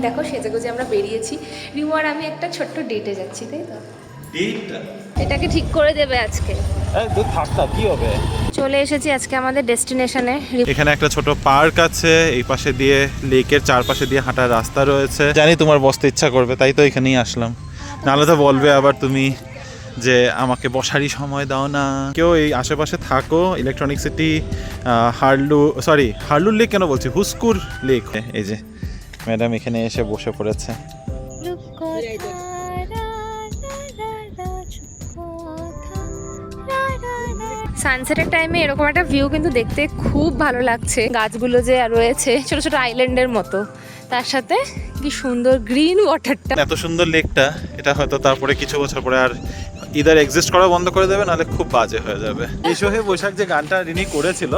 দেখো সেজেগুজে আমরা বেরিয়েছি। রিমু আর আমি একটা ছোট্ট ডেটে যাচ্ছি, তাই তো? এটাকে ঠিক করে দেবে আজকে। কি হবে? চলে এসেছি আজকে আমাদের ডেস্টিনেশনে। এখানে একটা ছোট পার্ক আছে, এই পাশে দিয়ে লেকের চারপাশে দিয়ে হাঁটার রাস্তা রয়েছে। জানি তোমার বসতে ইচ্ছা করবে, তাই তো এখানেই আসলাম। নাহলে তো বলবে আবার তুমি যে আমাকে বসারই সময় দাও না। কেউ এই আশেপাশে থাকো, ইলেকট্রনিক সিটি, হারলুর লেক কেন বলছি, হুস্কুর লেক। এই যে ম্যাডাম এখানে এসে বসে পড়েছে। সানসেটের টাইমে এরকম একটা ভিউ কিন্তু দেখতে খুব ভালো লাগছে। গাছগুলো যে রয়েছে ছোট ছোট আইল্যান্ডের মতো, তার সাথে কি সুন্দর গ্রিন ওয়াটারটা। এত সুন্দর লেকটা, এটা হয়তো তারপরে কিছু বছর পরে আর ইদার এক্সিস্ট করা বন্ধ করে দেবে, নাহলে খুব বাজে হয়ে যাবে। এই সোহে বৈশাখ যে গানটা রিনি করেছিল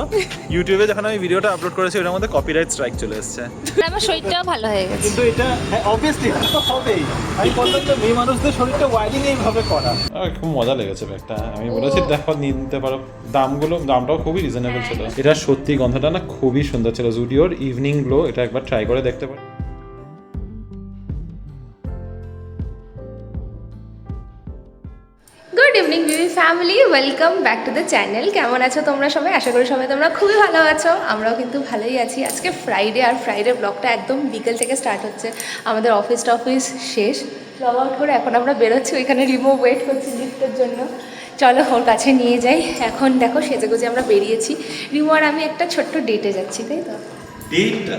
ইউটিউবে, যখন আমি ভিডিওটা আপলোড করেছি ওটার মধ্যে কপিরাইট স্ট্রাইক চলে এসেছে। আমার শরীরটাও ভালো হয়ে গেছে। কিন্তু এটা অবভিয়াসলি তো হবেই। আমি বললাম যে মেয়ে মানুষদের শরীরটা ওয়াইডিং এইভাবে করা। খুব মজা লেগেছে ব্যাগটা, আমি বলেছি দেখো নিতে পারো। দামটাও খুবই রিজনেবল ছিল। এটা সত্যি গন্ধটা না খুবই সুন্দর ছিল। জুডিওর ইভিনিং গ্লো, এটা একবার ট্রাই করে দেখতে পারো। Good evening Bibi family, welcome back to the channel. কেমন আছো তোমরা সবাই? আশা করি সবাই তোমরা খুবই ভালো আছো। আমরাও কিন্তু ভালোই আছি। আজকে ফ্রাইডে, আর ফ্রাইডে ব্লগটা একদম বিকেল থেকে স্টার্ট হচ্ছে। আমাদের অফিস শেষ, লগ আউট করে এখন আমরা বেরোচ্ছি। ওইখানে রিমু ওয়েট করছি লিফটের জন্য। চলো ওর কাছে নিয়ে যাই। এখন দেখো সেজেগুজে আমরা বেরিয়েছি। রিমু আর আমি একটা ছোট্ট ডেটে যাচ্ছি, তাই তো? ডেটটা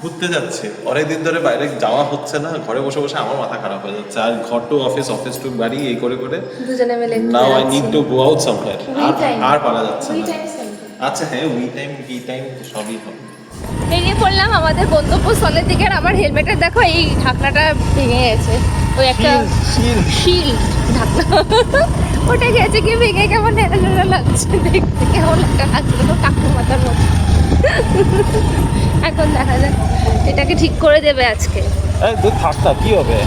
ঘুরতে যাচ্ছে, অনেকদিন ধরে বাইরে যাওয়া হচ্ছে না, ঘরে বসে বসে আমার মাথা খারাপ হয়ে যাচ্ছে। আর ঘর টু অফিস, অফিস টু বাড়ি, এই করে করে দুজনে মিলে now I need to go out somewhere. আর পারা যাচ্ছে না। আচ্ছা হ্যাঁ, উই টাইম সবই হবে। বেরিয়ে পড়লাম আমাদের গন্তব্যস্থলের দিকে। আর আমার হেলমেটের দেখো এই ঢাকনাটা ভেঙে গেছে। ওই একটা শিল ঢাকনা, ওটা গেছে কি ভেঙে, কেমন নেড়া লাগছে দেখতে, কেমন একটা লাগছে তো কাকু মাথার মতো। এখন দেখা যাক, এটাকে ঠিক করে দেবে আজকে। কি হবে?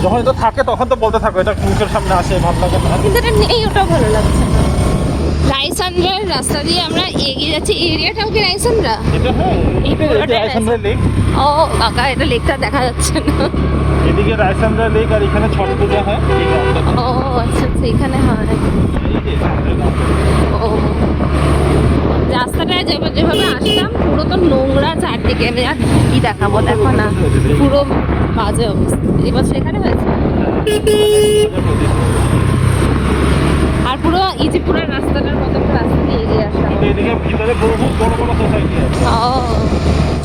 যখন এটা থাকে তখন তো বলতে থাকো, এটা মুখের সামনে আসে ভালো লাগে না। কিন্তু এটা নেই, ওটাও ভালো লাগছে না। রাইসান্দ্রার রাস্তা দিয়ে আমরা এগিয়ে যাচ্ছি। এই এরিয়াটাও কি রাইসান্দ্রা? লেক। ও কাকা, এটা লেকটা দেখা যাচ্ছে না। এদিকে রায়সান্দ্রা লেক, আর এখানে ছট পূজা হয়। ও আচ্ছা আচ্ছা, এখানে হয়। ও রাস্তাটায় যেভাবে আসলাম পুরো তো নোংরা চারদিকে। আমি আর কি দেখাবো, দেখো না পুরো বাজে অবস্থা। এবার সেখানে হয়েছে আর পুরো ইজিপুরের রাস্তাটার মতো রাস্তা দিয়ে এগিয়ে আসলাম।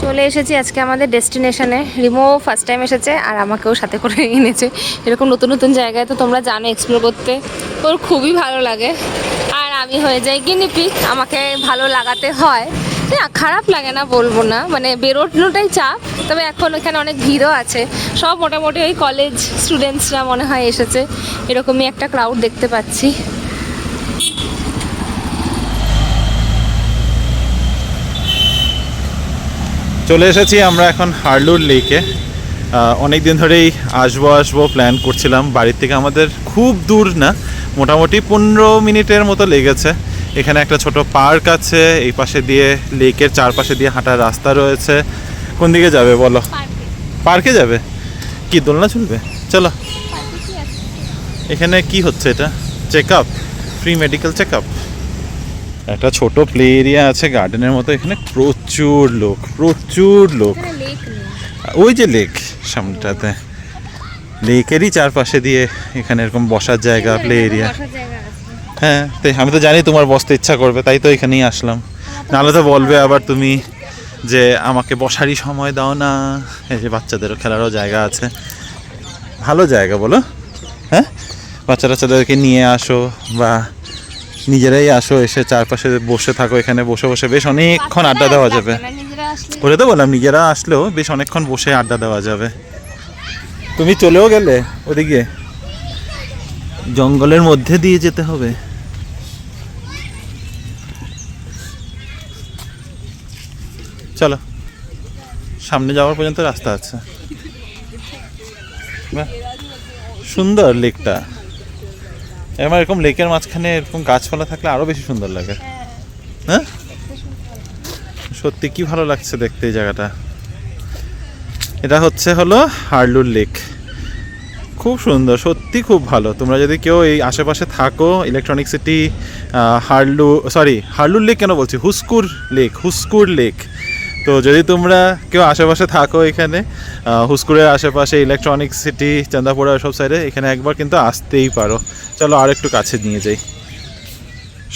চলে এসেছি আজকে আমাদের ডেস্টিনেশনে। রিমো ফার্স্ট টাইম এসেছে আর আমাকেও সাথে করে এনেছে। এরকম নতুন নতুন জায়গায় তো তোমরা জানো এক্সপ্লোর করতে ওর খুবই ভালো লাগে। আর আমি হয়ে যাই গিনিপিগ, আমাকে ভালো লাগাতে হয় না। খারাপ লাগে না বলবো না, মানে বেরোনোটাই চাপ। তবে এখন এখানে অনেক ভিড়ও আছে, সব মোটামুটি ওই কলেজ স্টুডেন্টসরা মনে হয় এসেছে। এরকমই একটা ক্রাউড দেখতে পাচ্ছি। চলে এসেছি আমরা এখন হারলুর লেকে। অনেক দিন ধরেই আসবো প্ল্যান করছিলাম। বাড়ির থেকে আমাদের খুব দূর না, মোটামুটি 15 মিনিটের মতো লেগেছে। এখানে একটা ছোট পার্ক আছে, এই পাশে দিয়ে লেকের চারপাশে দিয়ে হাঁটার রাস্তা রয়েছে। কোন দিকে যাবে বলো? পার্কে যাবে? কি দোলনা চলবে? চলো। এখানে কি হচ্ছে? এটা check up, free medical check up. একটা ছোট প্লে এরিয়া আছে গার্ডেনের মতো। এখানে প্রচুর লোক। ওই যে লেক সামনেটাতে, লেকেরই চারপাশে দিয়ে এখানে এরকম বসার জায়গা, প্লে এরিয়া। হ্যাঁ, তাই আমি তো জানি তোমার বসতে ইচ্ছা করবে, তাই তো এখানেই আসলাম। নাহলে তো বলবে আবার তুমি যে আমাকে বসারই সময় দাও না। এই যে বাচ্চাদেরও খেলারও জায়গা আছে, ভালো জায়গা বলো। হ্যাঁ, বাচ্চাদেরকে নিয়ে আসো বা নিজেরাই আসো, এসে চারপাশে বসে থাকো। এখানে বসে বসে বেশ অনেকক্ষণ আড্ডা দেওয়া যাবে। ওরে তো বললাম, নিজেরা আসলেও বেশ অনেকক্ষণ বসে আড্ডা দেওয়া যাবে। তুমি চলেও গেলে ওদিকে, জঙ্গলের মধ্যে দিয়ে যেতে হবে। চলো, সামনে যাওয়ার পর্যন্ত রাস্তা আছে। সুন্দর লেকটা। আমার এরকম লেকের মাঝখানে এরকম গাছপালা থাকলে আরো বেশি সুন্দর লাগে। হ্যাঁ, সত্যি কি ভালো লাগছে দেখতে এই জায়গাটা। এটা হলো হারলুর লেক। খুব সুন্দর, সত্যি খুব ভালো। তোমরা যদি কেউ এই আশেপাশে থাকো, ইলেকট্রনিক সিটি, হারলুর লেক কেন বলছি, হুস্কুর লেক। তো যদি তোমরা কেউ আশেপাশে থাকো এখানে, হুস্কুরের আশেপাশে, ইলেকট্রনিক সিটি, চান্দাপুরা সব সাইডে, এখানে একবার কিন্তু আসতেই পারো। চলো আর একটু কাছে নিয়ে যাই।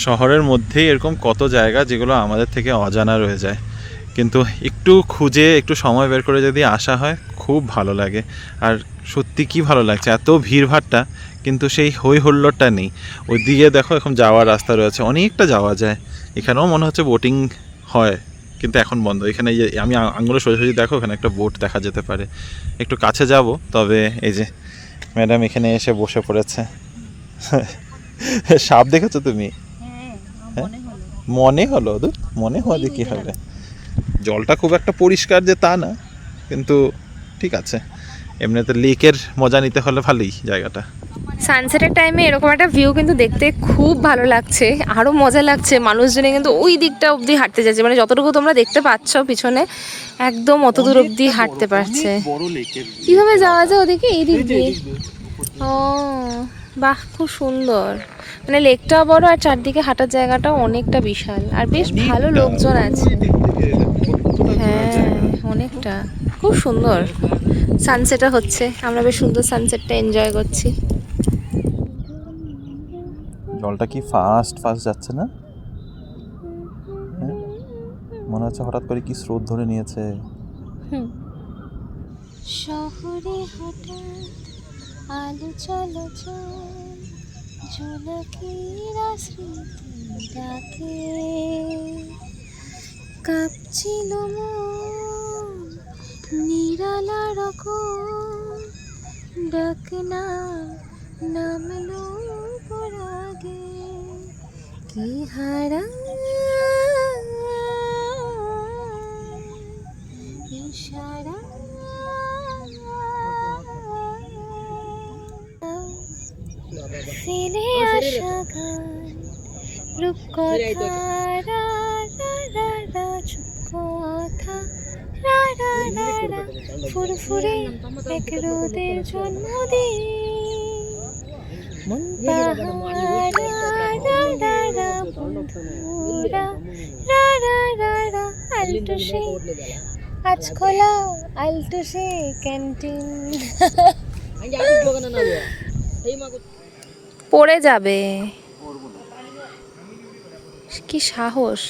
শহরের মধ্যেই এরকম কত জায়গা যেগুলো আমাদের থেকে অজানা রয়ে যায়, কিন্তু একটু খুঁজে একটু সময় বের করে যদি আসা হয় খুব ভালো লাগে। আর সত্যি কি ভালো লাগছে, এত ভিড়ভাড়টা কিন্তু সেই হই হুল্লোড়টা নেই। ওইদিকে দেখো এখন যাওয়ার রাস্তা রয়েছে, অনেকটা যাওয়া যায়। এখানেও মনে হচ্ছে বোটিং হয়, কিন্তু এখন বন্ধ। এখানে এই যে আমি আঙুলে সোজাসুজি দেখো, ওখানে একটা বোট দেখা যেতে পারে। একটু কাছে যাব, তবে এই যে ম্যাডাম এখানে এসে বসে পড়েছে। সাপ দেখেছো তুমি? মনে হলো মনে হলে কি হবে, জলটা খুব একটা পরিষ্কার যে তা না, কিন্তু ঠিক আছে। এমনিতে লেকের মজা নিতে হলে ভালোই জায়গাটা। সানসেটের টাইমে এরকম একটা ভিউ কিন্তু দেখতে খুব ভালো লাগছে, আরও মজা লাগছে। মানুষজনে কিন্তু ওই দিকটা অবধি হাঁটতে যাচ্ছে, মানে যতটুকু তোমরা দেখতে পাচ্ছ পিছনে, একদম অত দূর অবধি হাঁটতে পারছে। কিভাবে যাওয়া যায় ওদিকে? এই দিক দিয়ে? ও বাহ, খুব সুন্দর। মানে লেকটাও বড় আর চারদিকে হাঁটার জায়গাটাও অনেকটা বিশাল, আর বেশ ভালো লোকজন আছে। হ্যাঁ, অনেকটা, খুব সুন্দর। সানসেটও হচ্ছে, আমরা বেশ সুন্দর সানসেটটা এনজয় করছি। জলটা কি ফাস্ট যাচ্ছে না? মনে হচ্ছে হঠাৎ করে কি স্রোত ধরে নিয়েছে। শহরে হঠাৎ আলো চলাচল, ঝলকিরা স্মৃতি ডাকে, কাঁপছিল মন নিরালা রকম, ডাক না নামলো পরাগে, কি হারা ইশারা, ফেলে আসা গান, রূপকথা, রা রা রা রা, চুপকথা, রা রা রা রা, ফুরফুরে এক রোদের জন্মদিন, মন পাহারা, রা রা রা, বন্ধুরা, রা রা রা রা, আলটুসে আজ খোলা, আলটুসে ক্যান্টিন। পড়ে যাবে, কি সাহস!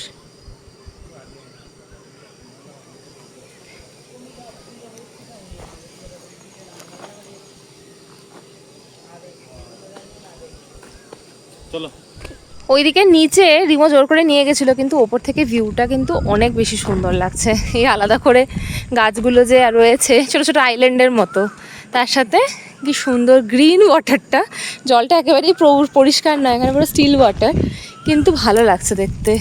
চলো। ওইদিকে নিচে রিমো জোর করে নিয়ে গেছিলো, কিন্তু ওপর থেকে ভিউটা কিন্তু অনেক বেশি সুন্দর লাগছে। এই আলাদা করে গাছগুলো যে রয়েছে, ছোটো ছোটো আইল্যান্ডের মতো, তার সাথে কি সুন্দর গ্রিন ওয়াটারটা। জলটা একেবারেই পরিষ্কার নয়, এখানে পুরো স্টিল ওয়াটার, কিন্তু ভালো লাগছে দেখতে।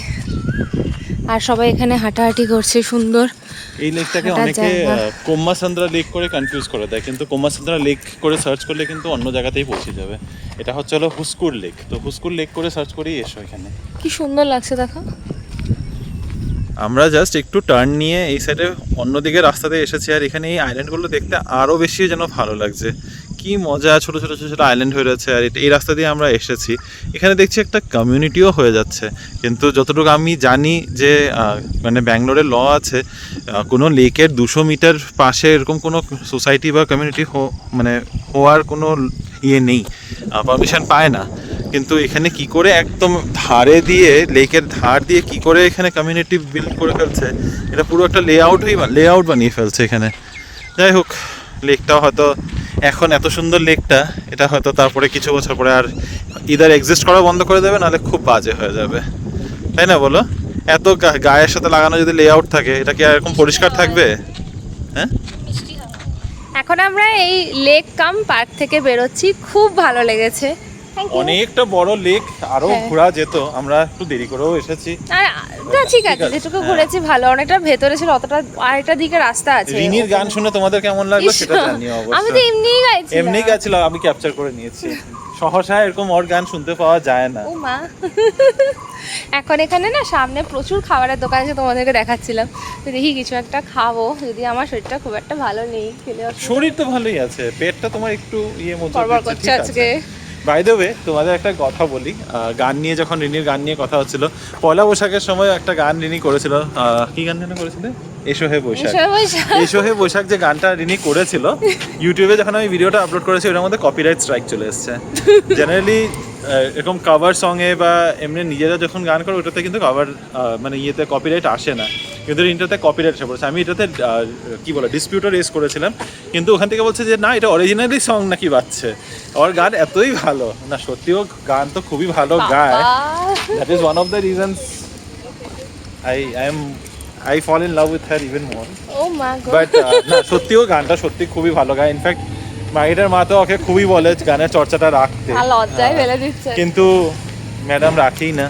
আর সবাই এখানে হাঁটাহাঁটি করছে, সুন্দর। এই লেকটাকে অনেকে কোম্মাসান্দ্রা লেক করে কনফিউজ করে দেয়, কিন্তু কোম্মাসান্দ্রা লেক করে সার্চ করলে কিন্তু অন্য জায়গাতেই পৌঁছে যাবে। এটা হলো হুস্কুর লেক, তো হুস্কুর লেক করে সার্চ করেই এসো এখানে। কি সুন্দর লাগছে দেখো। আমরা জাস্ট একটু টার্ন নিয়ে এই সাইডে অন্যদিকে রাস্তাতে এসেছি, আর এখানে এই আইল্যান্ডগুলো দেখতে আরও বেশি যেন ভালো লাগছে। কি মজা, ছোটো ছোটো ছোটো ছোটো আইল্যান্ড হয়ে রয়েছে। আর এই রাস্তা দিয়ে আমরা এসেছি, এখানে দেখছি একটা কমিউনিটিও হয়ে যাচ্ছে। কিন্তু যতটুকু আমি জানি যে মানে ব্যাঙ্গালোরে ল আছে, কোনো লেকের 200 মিটার পাশে এরকম কোনো সোসাইটি বা কমিউনিটি মানে হওয়ার কোনো ইয়ে নেই, পারমিশন পায় না। কিন্তু এখানে কি করে একদম ধারে দিয়ে, লেকের ধার দিয়ে কি করে এখানে কমিউনিটি বিল্ড করে ফেলছে, এটা পুরো একটা লেআউট বানিয়ে ফেলছে এখানে। যাই হোক, লেকটাও হয়তো এখন এত সুন্দর লেকটা, এটা হয়তো তারপরে কিছু বছর পরে আর ইদার এক্সিস্ট করা বন্ধ করে দেবে, নাহলে খুব বাজে হয়ে যাবে, তাই না বলো? এত গায়ের সাথে লাগানো যদি লেআউট থাকে, এটা কি আর এরকম পরিষ্কার থাকবে? হ্যাঁ, এখন আমরা এই লেক কাম পার্ক থেকে বেরোচ্ছি, খুব ভালো লেগেছে। Thank you. অনেকটা বড় লেক, আরো হ্যাঁ। ঘোরা যেত, আমরা একটু দেরি করেও এসেছি। আর না, ঠিক আছে, আছে, যেটুকু হ্যাঁ। ঘুরেছি ভালো, অনেকটা ভেতরে ছিল, অতটা আরেকটা দিকে রাস্তা আছে। রিনির গান শুনে তোমাদের কেমন লাগলো ইস, সেটা জানিও আমি তো অবশ্যই। এমনিই গাইছি। এমনি গেছিল, আমি ক্যাপচার করে নিয়েছি। সহসা এরকম ওর গান শুনতে পাওয়া যায় না। ও মা। এখন এখানে না সামনে প্রচুর খাবারের দোকান আছে, তোমাদেরকে দেখাচ্ছিলাম, তো দেখি কিছু একটা খাবো, যদি আমার শরীরটা খুব একটা ভালো নেই, খেলে শরীর তো ভালোই আছে, পেটটা তোমার একটু ইয়ে মতো গড়বড় করছে আজকে। বাই দ্য ওয়ে, তোমাদের একটা কথা বলি, গান নিয়ে, যখন রিনির গান নিয়ে কথা হচ্ছিল, পয়লা বৈশাখের সময় একটা গান রিনি করেছিল, কি গান যেন করেছিল, এসো হে বৈশাখ। এসো হে বৈশাখ যে গানটা রিনি করেছিল, ইউটিউবে যখন আমি ভিডিওটা আপলোড করেছি ওটার মধ্যে কপিরাইট স্ট্রাইক চলে এসেছে। জেনারেলি এরকম কভার সঙ্গে বা এমনি নিজেরা যখন গান করে ওটাতে কিন্তু কভার মানে ইয়েতে কপিরাইট আসে না, কিন্তু এটাতে কপিরাইট এসে পড়েছে। আমি এটাতে কি বলে ডিসপিউটও রেজ করেছিলাম, কিন্তু ওখান থেকে বলছে যে না, এটা অরিজিনালি সং নাকি বাজছে। ওর গান এতই ভালো না, সত্যিও গান তো খুবই ভালো গায়। That is one of the reasons I fall in love with her even more. ও মা গো। বাট না, সত্যিও গানটা সত্যি খুবই ভালো গায়। ইনফ্যাক্ট মাইটার মা তো ওকে খুবই বলে গানের চর্চাটা রাখতে, আর লজ্জায় ফেলে দিচ্ছে, কিন্তু ম্যাডাম রাখেই না।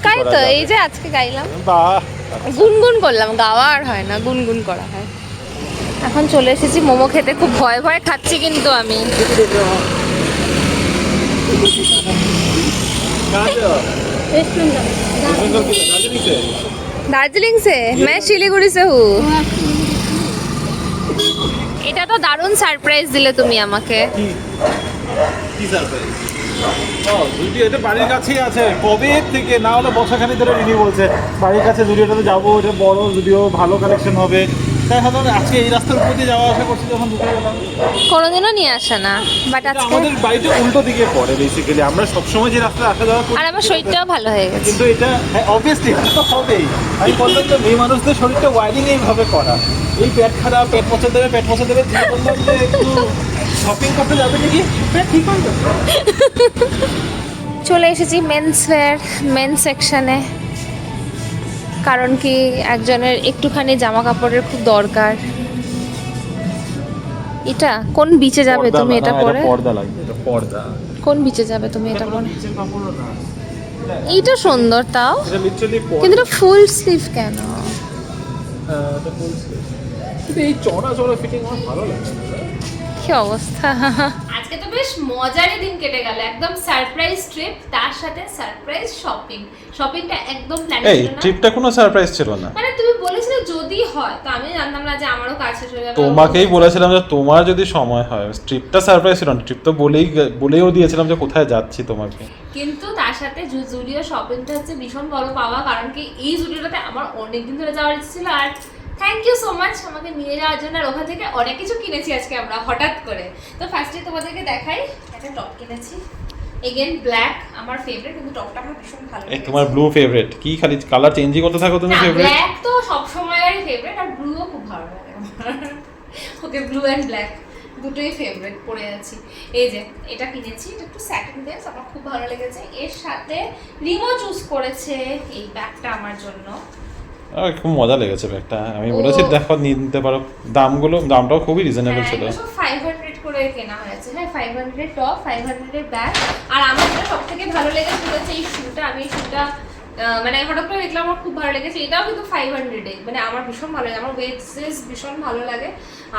গাই তো, এই যে আজকে গাইলাম, বাহ, গুনগুন করলাম, গাওয়া আর হয় না, গুনগুন করা হয়। এখন চলে এসেছি মোমো খেতে, খুব ভয়ে ভয়ে খাচ্ছি কিন্তু আমি। দার্জিলিং সে मैं শিলিগুড়ি से हूँ। এটা তো দারুণ সারপ্রাইজ দিলে তুমি আমাকে। কি সারপ্রাইজ! জুডিও এটা বাড়ির কাছেই আছে, কবে থেকে না হলে বছরখানি ধরে রিনি বলছে বাড়ির কাছে জুডিওটাতে যাবো, এটা বড় জুডিও, ভালো কালেকশন হবে। তাই হয়তো আজকে এই রাস্তার উপর দিয়ে যাওয়া আসা করছি, যখন ঢুকে গেলাম। কোনোদিনও নিয়ে আসে না, বাট এটা আজকে। আমাদের বাড়িতে উল্টো দিকে পড়ে বেসিক্যালি, আমরা সবসময় যে রাস্তায় আসা যাওয়া করি। আর আমার শরীরটাও ভালো হয়ে গেছে। কিন্তু এটা অবভিয়াসলি তো হবেই। আমি বললাম যে মেয়ে মানুষদের শরীরটা ওয়ারিং এইভাবে করা, এই পেট খারাপ, পেট পচা দেবে, পেট পচা দেবে, দিয়ে বললাম যে একটু শপিং করতে যাবে নাকি, পেট ঠিক হয়ে যাবে। চলে এসেছি মেন্স ওয়্যার, মেন সেকশনে, কারণ কি একজনের একটুখানি জামা কাপড়ের খুব দরকার। এটা কোন বিচে যাবে তুমি এটা পরে? পর্দা লাগবে, এটা পর্দা। কোন বিচে যাবে তুমি এটা পরে? নিচের কাপড়ও না, এইটা সুন্দর তাও, এটা লিটারালি কিন্তু এটা ফুল স্লিভ কেন? এটা ফুল স্লিভ, কিন্তু এই চড়া চড়া ফিটিং আমার ভালো লাগে না। কি অবস্থা! আজকে তো বেশ মজারই দিন কেটে গেল, একদম সারপ্রাইজ ট্রিপ, তার সাথে সারপ্রাইজ শপিং। শপিংটা একদম প্ল্যান এই ছিল না, ট্রিপটা কোনো সারপ্রাইজ ছিল না। মানে তুমি বলেছিলে যদি হয়, তো আমি জানতাম না যে আমারও কাজ শেষ হয়ে যাবে। তোমাকেই বলেছিলাম যে তোমার যদি সময় হয়, ট্রিপটা সারপ্রাইজ ছিল না, ট্রিপ তো বলেও দিয়েছিলাম যে কোথায় যাচ্ছি তোমাকে। কিন্তু তার সাথে জুডিও শপিংটা হচ্ছে ভীষণ বড় পাওয়া, কারণ কি এই জুডিওটাতে আমার অনেকদিন ধরে যাওয়ার ইচ্ছে ছিল। আর থ্যাংক ইউ সো মাচ আমাকে নিয়ে যাওয়ার জন্য, আর ওখান থেকে অনেক কিছু কিনেছি আজকে আমরা হঠাৎ করে। তো ফার্স্টে তোমাদেরকে দেখাই, একটা টপ কিনেছি, এগেন ব্ল্যাক, আমার ফেভারিট, কিন্তু টপটা আমার ভীষণ ভালো এই তোমার ব্লু ফেভারিট, কি খালি কালার চেঞ্জই করতে থাকো তুমি ফেভারিট? ব্ল্যাক তো সব সময়ই ফেভারিট, আর ব্লুও খুব ভালো লাগে আমার। ওকে, ব্লু এন্ড ব্ল্যাক দুটোই ফেভারিট পরে আছি। এই যে এটা কিনেছি, এটা একটু স্যাটিন বেস, আমার খুব ভালো লেগেছে। এর সাথে রিমো চুজ করেছে এই ব্যাগটা আমার জন্য। খুব মজা লেগেছে ব্যাগটা, আমি বলেছি দেখো নিতে পারো, দামটাও খুবই রিজনেবল ছিল। হ্যাঁ, সব 500 করে কেনা হয়েছে। হ্যাঁ, 500 এর টপ, 500 এর ব্যাগ। আর আমার যেটা সবথেকে ভালো লেগেছে হচ্ছে এই শুটা। আমি এই শুটা মানে হঠাৎ করে দেখলাম, আমার খুব ভালো লেগেছে। এটাও কিন্তু 500 এ, মানে আমার ভীষণ ভালো লাগে, আমার ওয়েটসেস ভীষণ ভালো লাগে।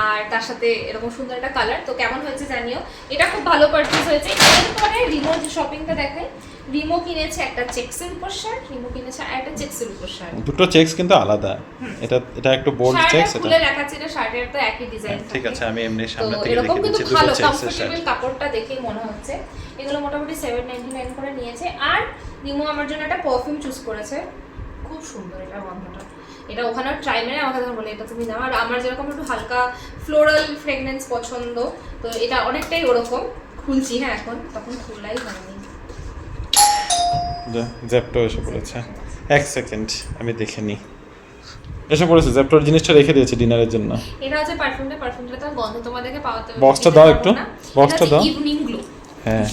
আর তার সাথে এরকম সুন্দর একটা কালার, তো কেমন হয়েছে জানিও। এটা খুব ভালো পারচেজ হয়েছে। এরপরে রিমো যে শপিংটা দেখাই, রিমো কিনেছে একটা চেক্সের উপর শার্ট, রিমো কিনেছে আর একটা চেক্সের উপর শার্ট। দুটো চেকস কিন্তু আলাদা, এটা একটু বোল্ড চেকস, এটা খুলে দেখাচ্ছি, এটা শার্টের তো একই ডিজাইন। ঠিক আছে, আমি এমনি তো সামনে থেকে এরকম দেখে কিন্তু দিচ্ছি ভালো দুটো চেকসের কমফোর্টেবল শার্ট। কাপড়টা দেখেই মনে হচ্ছে। এগুলো মোটামুটি 799 করে নিয়েছে। আর রিমো আমার জন্য একটা পারফিউম চুজ করেছে, খুব সুন্দর এটা গন্ধটা। এটা ওখানে ট্রাই মেরে আমাকে যখন বলে এটা তুমি নাও, আর আমার যেরকম একটু হালকা ফ্লোরাল ফ্রেগনেন্স পছন্দ, তো এটা অনেকটাই ওরকম। খুলছি, হ্যাঁ এখন, তখন খোলাই হয়নি। জ্যাপটো এসে পড়েছে, এক সেকেন্ড আমি দেখে নিই। এসে পড়েছে, জ্যাপটোর জিনিসটা রেখে দিয়েছি ডিনারের জন্য। এটা হচ্ছে পারফিউমটা তো গন্ধ তোমাদেরকে পাওয়াতে হবে। বক্সটা দাও একটু, বক্সটা দাও। Evening glow. হ্যাঁ,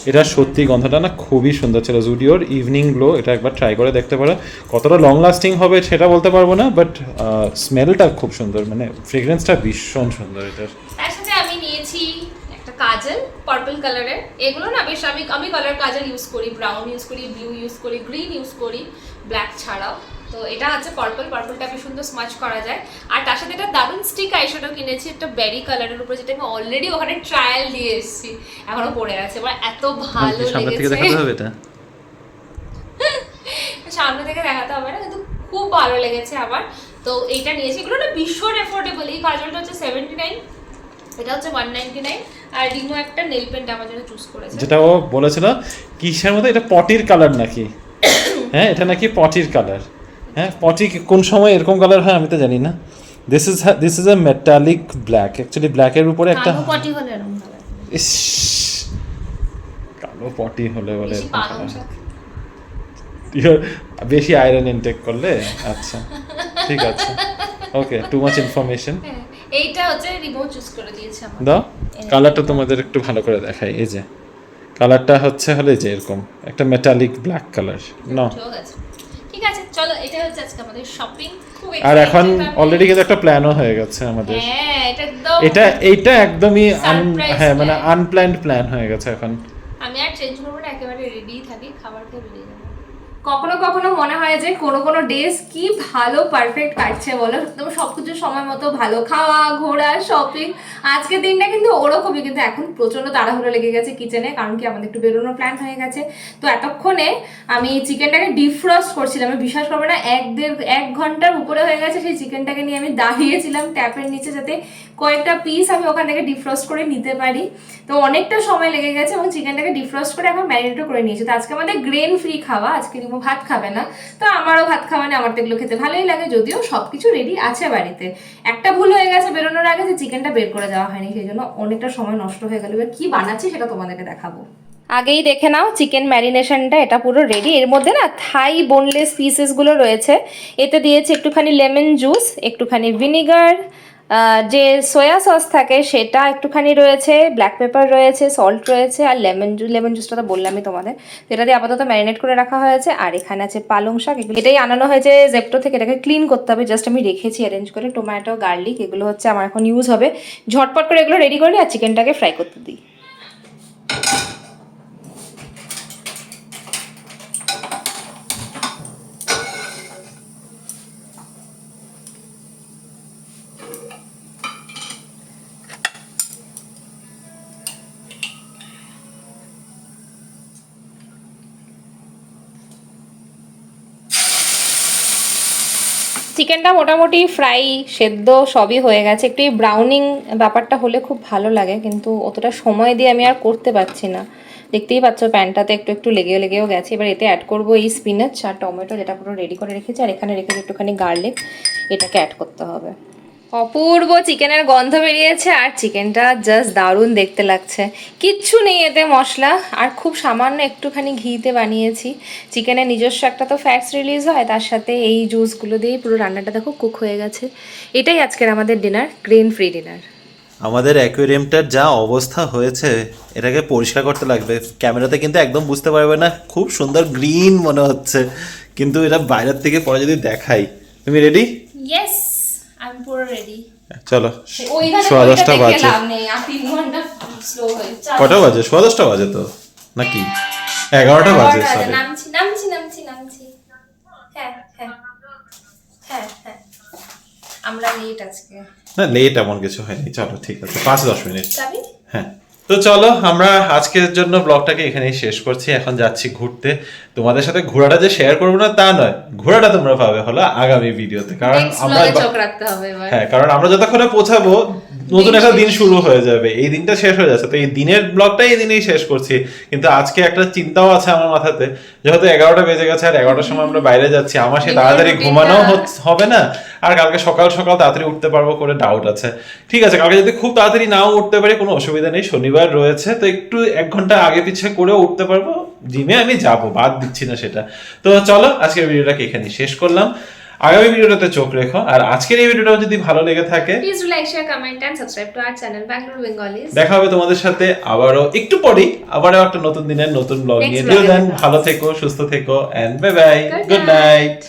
এটা সত্যি গন্ধটা না খুবই সুন্দর ছিল, জুডিওর ইভিনিং গ্লো। এটা একবার ট্রাই করে দেখতে পারো, কতটা লং লাস্টিং হবে সেটা বলতে পারবো না, বাট স্মেলটা খুব সুন্দর, মানে ফ্রেগরেন্সটা ভীষণ সুন্দর এটার। তার সাথে আমি নিয়েছি একটা একটা কাজল পার্পল কালারের। এগুলো না বেশ আমি কালার কাজল ইউজ করি, ব্রাউন ইউজ করি, ব্লু ইউজ করি, গ্রিন ইউজ করি, ব্ল্যাক ছাড়াও। তো এটা হচ্ছে পার্পলটা বেশ সুন্দর স্মাচ করা যায়। আর তার সাথে একটা দারুণ স্টিক আইশ্যাডো কিনেছি একটা বেরি কালারের উপরে, যেটা আমি অলরেডি ওখানে ট্রায়াল দিয়ে এসেছি, এখনো পড়ে আছে। আমার এত ভালো লেগেছে। সামনে থেকে দেখাতে হবে না, কিন্তু খুব ভালো লেগেছে আমার। তো এইটা নিয়েছি। এগুলো না ভীষণ অ্যাফোর্ডেবল। এই কাজলটা হচ্ছে 79, এটা হচ্ছে 199। আর রিমো একটা নেল পেন্ট আমার জন্য চুজ করেছে, যেটা ও বলেছিল কিসের মধ্যে, এটা পটির কালার নাকি? হ্যাঁ, এটা নাকি পটির কালার। হ্যাঁ, পটি কোন সময় এরকম কালার হয় আমি তো জানি না। This is a metallic black. Actually ব্ল্যাকের উপরে একটা কালো পটি হলে এরকম কালার। ইস, কালো পটি হলে বলে বেশি পালং শাক, বেশি আয়রন ইনটেক করলে। আচ্ছা, ঠিক আছে, ওকে, টু মাচ ইনফরমেশন। এইটা হচ্ছে রিমো চুজ করে দিয়েছে আমার। দাও, কালারটা তোমাদের একটু ভালো করে দেখাই। এই যে কালারটা হচ্ছে হলে যে এরকম একটা মেটালিক ব্ল্যাক কালার। না, ঠিক আছে, চলো এটা হচ্ছে আজকে আমাদের শপিং। খুব আর এখন অলরেডি কিন্তু একটা প্ল্যানও হয়ে গেছে আমাদের। হ্যাঁ, এটা একদম এইটা একদমই হ্যাঁ, মানে আনপ্ল্যান্ড প্ল্যান হয়ে গেছে এখন। আমি আর চেঞ্জ করবো না, একেবারে রেডি থাকি, খাবার খেয়ে বেরিয়ে যাবো। কখনো কখনো মনে হয় যে কোনো ডেজ কি ভালো পারফেক্ট কাটছে বলো, একদম সবকিছু সময় মতো ভালো, খাওয়া ঘোরা শপিং। আজকের দিনটা কিন্তু ওরকমই, কিন্তু এখন প্রচন্ড তাড়াহুড়ো লেগে গেছে কিচেনে, কারণ কি আমাদের একটু বেরোনোর প্ল্যান হয়ে গেছে। তো এতক্ষণে আমি চিকেনটাকে ডিফ্রস্ট করছিলাম। আমি বিশ্বাস করবো না, 1 ঘন্টার উপরে হয়ে গেছে সেই চিকেনটাকে নিয়ে আমি দাঁড়িয়েছিলাম ট্যাপের নিচে, যাতে কয়েকটা পিস আমি ওখান থেকে ডিফ্রস্ট করে নিতে পারি। তো অনেকটা সময় লেগে গেছে এবং চিকেনটাকে ডিফ্রস্ট করে এখন ম্যারিনেটও করে নিয়েছি। তো আজকে আমাদের গ্রেন ফ্রি খাওয়া, আজকে রিমো ভাত খাবে না, তো আমারও ভাত খাওয়া না। আমার তো এগুলো খেতে ভালোই লাগে, যদিও সবকিছু রেডি আছে বাড়িতে। একটা ভুল হয়ে গেছে বেরোনোর আগে, যে চিকেনটা বের করে দেওয়া হয়নি, সেই জন্য অনেকটা সময় নষ্ট হয়ে গেল। এবার কি বানাচ্ছি সেটা তোমাদেরকে দেখাবো। আগেই দেখে নাও চিকেন ম্যারিনেশনটা, এটা পুরো রেডি। এর মধ্যে না থাই বোনলেস পিসেসগুলো রয়েছে। এতে দিয়েছি একটুখানি লেমন জুস, একটুখানি ভিনিগার, যে সয়া সস থাকে সেটা একটুখানি রয়েছে, ব্ল্যাক পেপার রয়েছে, সল্ট রয়েছে, আর লেমন জুসটা তো বললামই তোমাদের। এটা দিয়ে আপাতত ম্যারিনেট করে রাখা হয়েছে। আর এখানে আছে পালং শাক, এটাই আনানো হয়েছে জেপ্টো থেকে। এটাকে ক্লিন করতে হবে, জাস্ট আমি রেখেছি অ্যারেঞ্জ করে। টমেটো, গার্লিক, এগুলো হচ্ছে আমার এখন ইউজ হবে। ঝটপট করে এগুলো রেডি করি আর চিকেনটাকে ফ্রাই করতে দিই। চিকেনটা মোটামুটি ফ্রাই সেদ্ধ সবই হয়ে গেছে। একটু এই ব্রাউনিং ব্যাপারটা হলে খুব ভালো লাগে, কিন্তু অতটা সময় দিয়ে আমি আর করতে পারছি না। দেখতেই পাচ্ছ প্যানটাতে একটু একটু লেগেও গেছে। এবার এতে অ্যাড করবো এই স্পিনাচ আর টমেটো, যেটা পুরো রেডি করে রেখেছি। আর এখানে রেখেছি একটুখানি গার্লিক, এটাকে অ্যাড করতে হবে। অপূর্ব চিকেনের গন্ধ বেরিয়েছে, আর চিকেনটা জাস্ট দারুণ দেখতে লাগছে। কিচ্ছু নেই এতে মশলা, আর খুব সামান্য একটুখানি ঘিতে বানিয়েছি। চিকেনের নিজস্ব একটা তো ফ্যাটস রিলিজ হয়, তার সাথে এই জুসগুলো দিয়েই পুরো রান্নাটা দেখো কুক হয়ে গেছে। এটাই আজকের আমাদের ডিনার, গ্রেন ফ্রি ডিনার। আমাদের অ্যাকোয়ারিয়ামটার যা অবস্থা হয়েছে, এটাকে পরিষ্কার করতে লাগবে। ক্যামেরাতে কিন্তু একদম বুঝতে পারবে না, খুব সুন্দর গ্রিন মনে হচ্ছে, কিন্তু এটা বাইরের থেকে পরে যদি দেখাই। তুমি রেডি? ইয়েস, আমি পুরো রেডি। চলো, 10:15 বাজে। কটা বাজে? 10:15 বাজে তো নাকি? 11টা বাজে। নামছি। হ্যাঁ, আমরা লেট আজকে। না, লেট এমন কিছু হয়নি। চলো, ঠিক আছে, 5-10 মিনিট। হ্যাঁ, তো চলো আমরা আজকের জন্য ব্লগটাকে এখানেই শেষ করছি। এখন যাচ্ছি ঘুরতে। তোমাদের সাথে ঘোরাটা যে শেয়ার করবো না তা নয়, ঘোরাটা তোমরা পাবে হলো আগামী ভিডিওতে। কারণ আমরা চোখ রাখতে হবে এবার। হ্যাঁ, কারণ আমরা যতক্ষণে পৌঁছাবো নতুন একটা দিন শুরু হয়ে যাবে। এই দিনটা শেষ হয়ে যাচ্ছে, তো এই দিনের ব্লগটা এই দিনেই শেষ করছি। কিন্তু আজকে একটা চিন্তাও আছে আমার মাথাতে, যেহেতু 11টা বেজে গেছে আর 11টার সময় আমরা বাইরে যাচ্ছি, আমার সে তাড়াতাড়ি ঘুমানো হবে না, আর কালকে সকাল সকাল তাড়াতাড়ি উঠতে পারবো করে ডাউট আছে। ঠিক আছে, কালকে যদি খুব তাড়াতাড়ি নাও উঠতে পারি কোনো অসুবিধা নেই, শনিবার রয়েছে, তো একটু 1 ঘন্টা আগে পিছে করেও উঠতে পারবো। জিমে আমি যাবো, বাদ দিচ্ছি না সেটা। তো চলো আজকের ভিডিওটাকে এখানেই শেষ করলাম। আগামী ভিডিওটাতে চোখ রেখো, আর আজকের এই ভিডিওটা যদি ভালো লেগে থাকে please like, share, comment and subscribe to our channel Bangalore Bengalis. দেখা হবে তোমাদের সাথে আবারও একটু পরেই, আবারও একটা নতুন দিনের নতুন ব্লগ নিয়ে। ভালো থেকো, সুস্থ থেকো, and bye bye, good night.